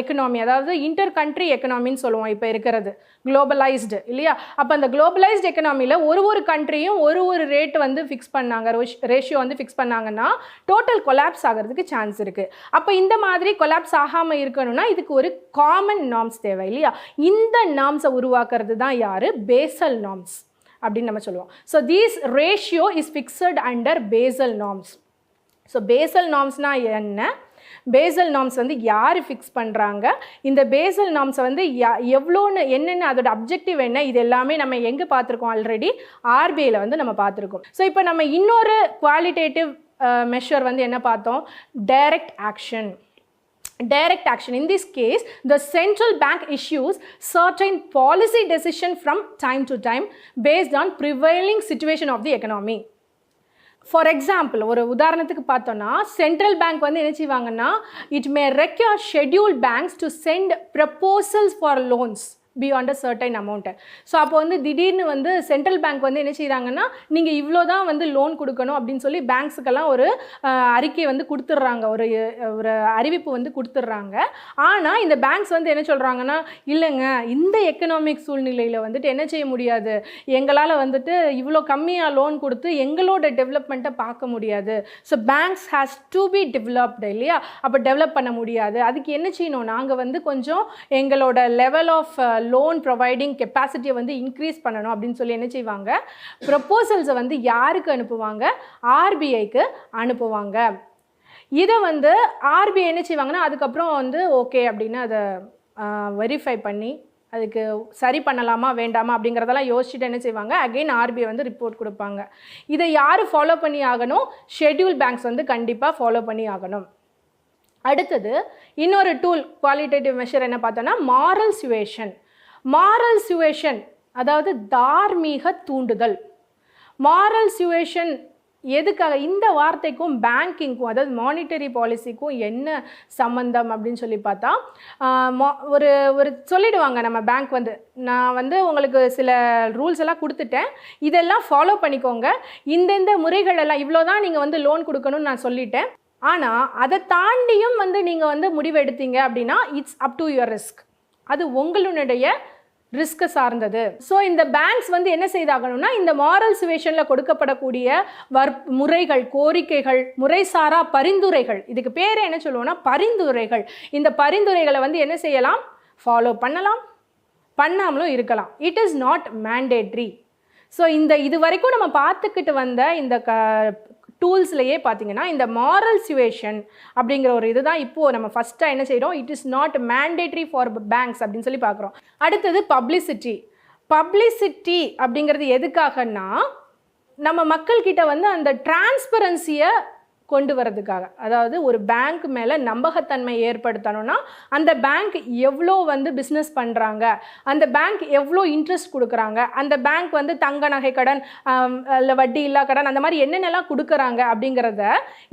எக்கனாமி, அதாவது இன்டர் கண்ட்ரி எக்கனாமின்னு சொல்லுவோம் இப்போ இருக்கிறது, குளோபலைஸ்டு இல்லையா. அப்போ அந்த குளோபலைஸ்டு எக்கனாமியில் ஒரு கண்ட்ரியும் ஒரு ரேட் வந்து ஃபிக்ஸ் பண்ணாங்க, ரேஷியோ வந்து ஃபிக்ஸ் பண்ணாங்கன்னா டோட்டல் கொலாப்ஸ் ஆகிறதுக்கு சான்ஸ் இருக்குது. அப்போ இந்த மாதிரி கொலாப்ஸ் ஆகாமல் இருக்கணும்னா இதுக்கு ஒரு காமன் நார்ம்ஸ் தேவை இல்லையா. இந்த நார்ம்ஸை உருவாக்குறது தான் யார், பேசல் நார்ம்ஸ் அப்படின்னு நம்ம சொல்லுவோம். So these ratio is fixed under Basel norms. So Basel நார்ம்ஸ்னால் என்ன, பேசல் நார்ம்ஸ் வந்து யார் ஃபிக்ஸ் பண்ணுறாங்க, இந்த பேசல் நார்ம்ஸை வந்து எவ்வளோன்னு என்னென்ன அதோட அப்ஜெக்டிவ் என்ன, இது எல்லாமே நம்ம எங்கே பார்த்துருக்கோம், ஆல்ரெடி ஆர்பிஐயில் வந்து நம்ம பார்த்துருக்கோம். ஸோ இப்போ நம்ம இன்னொரு குவாலிட்டேட்டிவ் மெஷர் வந்து என்ன பார்த்தோம், direct action. Direct action. In this case, the central bank issues certain policy decision from time to time based on prevailing situation of the economy. For example, ஒரு உதாரணத்துக்கு பார்த்தோன்னா, சென்ட்ரல் பேங்க் வந்து என்ன செய்வாங்கன்னா, it may require scheduled banks to send proposals for loans beyond a certain amount. So அப்போ வந்து திடீர்னு வந்து சென்ட்ரல் பேங்க் வந்து என்ன செய்கிறாங்கன்னா, நீங்கள் இவ்வளோ தான் வந்து லோன் கொடுக்கணும் அப்படின்னு சொல்லி பேங்க்ஸுக்கெல்லாம் ஒரு அறிக்கை வந்து கொடுத்துட்றாங்க, ஒரு அறிவிப்பு வந்து கொடுத்துட்றாங்க. ஆனால் இந்த பேங்க்ஸ் வந்து என்ன சொல்கிறாங்கன்னா, இல்லைங்க இந்த எக்கனாமிக் சூழ்நிலையில் வந்துட்டு என்ன செய்ய முடியாது, எங்களால் வந்துட்டு இவ்வளோ கம்மியாக லோன் கொடுத்து எங்களோட டெவலப்மெண்ட்டை பார்க்க முடியாது. So banks has to be developed இல்லையா. அப்போ டெவலப் பண்ண முடியாது, அதுக்கு என்ன செய்யணும், நாங்கள் வந்து கொஞ்சம் எங்களோட லெவல் ஆஃப் லோன் ப்ரொவைடிங் கெப்பாசிட்டியை வந்து இன்க்ரீஸ் பண்ணணும் அப்படின்னு சொல்லி என்ன செய்வாங்க, ப்ரொப்போசல்ஸை வந்து யாருக்கு அனுப்புவாங்க, ஆர்பிஐக்கு அனுப்புவாங்க. இதை வந்து ஆர்பிஐ என்ன செய்வாங்கன்னா அதுக்கப்புறம் வந்து ஓகே அப்படின்னு அதை வெரிஃபை பண்ணி அதுக்கு சரி பண்ணலாமா வேண்டாமா அப்படிங்கிறதெல்லாம் யோசிச்சுட்டு என்ன செய்வாங்க, அகெயின் ஆர்பிஐ வந்து ரிப்போர்ட் கொடுப்பாங்க. இதை யார் ஃபாலோ பண்ணி ஆகணும், ஷெட்யூல் பேங்க்ஸ் வந்து கண்டிப்பாக ஃபாலோ பண்ணி ஆகணும். அடுத்தது இன்னொரு டூல் குவாலிட்டேட்டிவ் மெஷர் என்ன பார்த்தோன்னா, மாரல் சுவேஷன். மாரல் சுவேஷன், அதாவது தார்மீக தூண்டுதல். மாரல் சுவேஷன் எதுக்காக? இந்த வார்த்தைக்கும் பேங்கிங்க்கும், அதாவது மானிட்டரி பாலிசிக்கும் என்ன சம்மந்தம் அப்படின்னு சொல்லி பார்த்தா, ஒரு ஒரு சொல்லிடுவாங்க நம்ம பேங்க் வந்து, நான் வந்து உங்களுக்கு சில ரூல்ஸ் எல்லாம் கொடுத்துட்டேன், இதெல்லாம் ஃபாலோ பண்ணிக்கோங்க, இந்தந்த முறைகள் எல்லாம் இவ்வளோ தான் நீங்கள் வந்து லோன் கொடுக்கணும்னு நான் சொல்லிட்டேன், ஆனால் அதை தாண்டியும் வந்து நீங்கள் வந்து முடிவு எடுத்தீங்க அப்படின்னா it's up to your risk, அது உங்களுடைய ரிஸ்க்கை சார்ந்தது. ஸோ இந்த பேங்க்ஸ் வந்து என்ன செய்தாகணும்னா, இந்த மாரல் சுவேஷனில் கொடுக்கப்படக்கூடிய முறைகள், கோரிக்கைகள், முறைசாரா பரிந்துரைகள், இதுக்கு பேர் என்ன சொல்லுவோம்னா பரிந்துரைகள், இந்த பரிந்துரைகளை வந்து என்ன செய்யலாம், ஃபாலோ பண்ணலாம், பண்ணாமலும் இருக்கலாம். It is not mandatory. So இது வரைக்கும் நம்ம பார்த்துக்கிட்டு வந்த இந்த டூல்ஸ்லையே பார்த்தீங்கன்னா இந்த மாரல் சுவேஷன் அப்படிங்கிற ஒரு இதுதான் இப்போது நம்ம ஃபஸ்ட்டாக என்ன செய்கிறோம், it is not mandatory for banks அப்படின்னு சொல்லி பார்க்குறோம். அடுத்தது பப்ளிசிட்டி. பப்ளிசிட்டி அப்படிங்கிறது எதுக்காகன்னா, நம்ம மக்கள்கிட்ட வந்து அந்த டிரான்ஸ்பரன்சியை கொண்டு வரதுக்காக. அதாவது ஒரு பேங்க் மேலே நம்பகத்தன்மை ஏற்படுத்தணும்னா அந்த பேங்க் எவ்வளோ வந்து பிஸ்னஸ் பண்ணுறாங்க, அந்த பேங்க் எவ்வளோ இன்ட்ரெஸ்ட் கொடுக்குறாங்க, அந்த பேங்க் வந்து தங்க நகை கடன் இல்லை வட்டி இல்லா கடன் அந்த மாதிரி என்னென்னலாம் கொடுக்குறாங்க அப்படிங்கிறத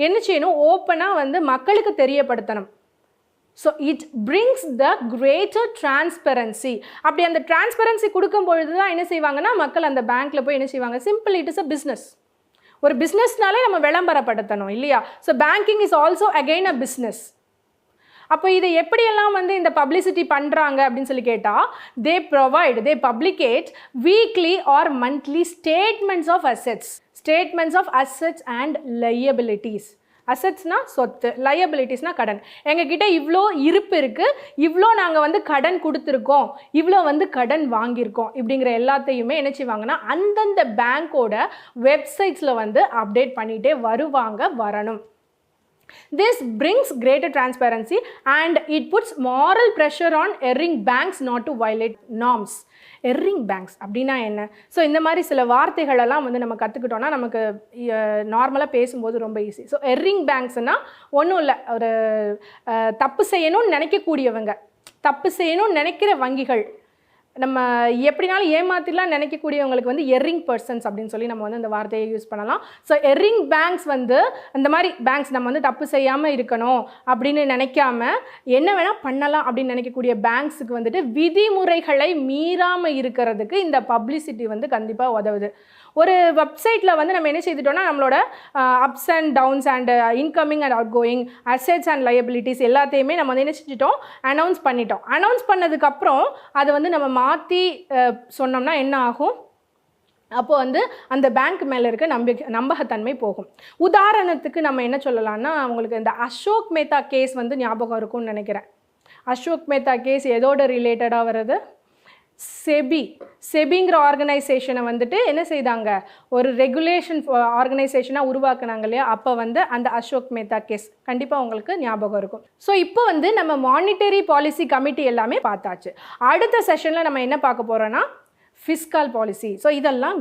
என்ன செய்யணும், ஓப்பனாக வந்து மக்களுக்கு தெரியப்படுத்தணும். So it brings the greater transparency. அப்படி அந்த டிரான்ஸ்பரன்சி கொடுக்கும் பொழுது தான் என்ன செய்வாங்கன்னா மக்கள் அந்த பேங்க்கில் போய் என்ன செய்வாங்க, simple it is a business. ஒரு பிஸ்னஸ்னாலே நம்ம விளம்பரப்படுத்தணும் இல்லையா? So banking is also again a business. அப்போ இதை எப்படியெல்லாம் வந்து இந்த பப்ளிசிட்டி பண்ணுறாங்க அப்படின்னு சொல்லி கேட்டால், they publicate weekly or monthly statements of assets and liabilities. அசெட்ஸ்னா சொத்து, லையபிலிட்டிஸ்னா கடன். எங்ககிட்ட இவ்வளோ இருப்பு இருக்குது, இவ்வளோ நாங்கள் வந்து கடன் கொடுத்துருக்கோம், இவ்வளோ வந்து கடன் வாங்கியிருக்கோம், இப்படிங்கிற எல்லாத்தையுமே என்ன செய்வாங்கன்னா அந்தந்த பேங்க்கோட வெப்சைட்ஸில் வந்து அப்டேட் பண்ணிகிட்டே வரணும். This brings greater transparency and it puts moral pressure on erring banks not to violate norms. Erring banks அப்படின்னா என்ன? ஸோ இந்த மாதிரி சில வார்த்தைகளெல்லாம் வந்து நம்ம கற்றுக்கிட்டோன்னா நமக்கு நார்மலாக பேசும்போது ரொம்ப ஈஸி. ஸோ எர்ரிங் பேங்க்ஸ்னால் ஒன்றும் இல்லை, ஒரு தப்பு செய்யணும்னு நினைக்கக்கூடியவங்க, தப்பு செய்யணும்னு நினைக்கிற வங்கிகள், நம்ம எப்படினாலும் ஏமாத்திலாம் நினைக்கக்கூடியவங்களுக்கு வந்து எர்ரிங் பர்சன்ஸ் அப்படின்னு சொல்லி நம்ம வந்து இந்த வார்த்தையை யூஸ் பண்ணலாம். ஸோ எர்ரிங் பேங்க்ஸ் வந்து இந்த மாதிரி பேங்க்ஸ் நம்ம வந்து தப்பு செய்யாமல் இருக்கணும் அப்படின்னு நினைக்காம என்ன வேணால் பண்ணலாம் அப்படின்னு நினைக்கக்கூடிய பேங்க்ஸுக்கு வந்துட்டு விதிமுறைகளை மீறாமல் இருக்கிறதுக்கு இந்த பப்ளிசிட்டி வந்து கண்டிப்பாக உதவுது. ஒரு வெப்சைட்டில் வந்து நம்ம என்ன செய்துட்டோம்னா நம்மளோட ups and downs and incoming and outgoing assets and liabilities எல்லாத்தையுமே நம்ம வந்து என்ன செஞ்சிட்டோம், அனௌன்ஸ் பண்ணிட்டோம். அனௌன்ஸ் பண்ணதுக்கப்புறம் அதை வந்து நம்ம மாற்றி சொன்னோம்னா என்ன ஆகும், அப்போது வந்து அந்த பேங்க் மேலே இருக்க நம்பகத்தன்மை போகும். உதாரணத்துக்கு நம்ம என்ன சொல்லலாம்னா, உங்களுக்கு இந்த அசோக் மேத்தா கேஸ் வந்து ஞாபகம் இருக்கும்னு நினைக்கிறேன். அசோக் மேத்தா கேஸ் எதோட ரிலேட்டடாக வருது, செபிங்கிற ஆர்கனைசேஷனை வந்துட்டு என்ன செய்தாங்க, ஒரு ரெகுலேஷன் ஆர்கனைசேஷனாக உருவாக்குனாங்க இல்லையா, அப்போ வந்து அந்த அசோக் மேத்தா கேஸ் கண்டிப்பாக உங்களுக்கு ஞாபகம் இருக்கும். ஸோ இப்போ வந்து நம்ம மானிட்டரி பாலிசி கமிட்டி எல்லாமே பார்த்தாச்சு. அடுத்த செஷனில் நம்ம என்ன பார்க்க போகிறோன்னா ஃபிஸ்கல் பாலிசி. ஸோ இதெல்லாம்